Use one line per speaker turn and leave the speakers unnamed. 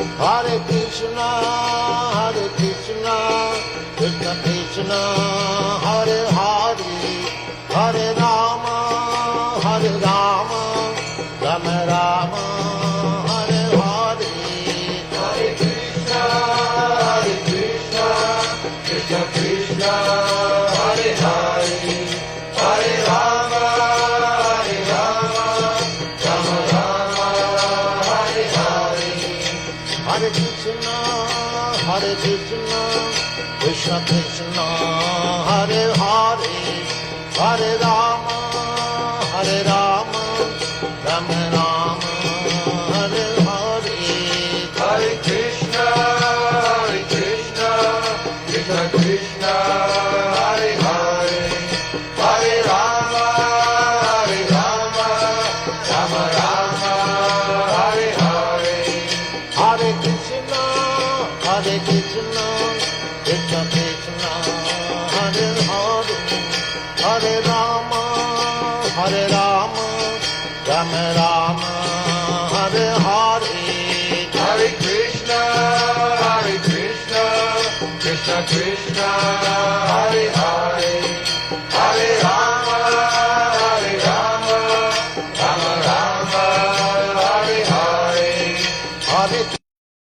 Hare Krishna, Krishna Krishna, Hare Hare, Hare Rama, Rama Rama, Hare Hare.
Hare Krishna, Krishna Krishna, Hare Hare, Hare Rama, Rama Rama, Hare Hare.
Hare Krishna, Krishna Krishna, Hare Hare, Hare Rama, Rama Rama, Hare Hare.
Hare Krishna, Krishna Krishna, Hare Hare, Hare Rama, Rama Rama, Hare Hare.
Hare Krishna, Krishna Krishna, Hare Hare, Hare Rama, Rama Rama, Hare Hare.
Hare Krishna, Krishna Krishna,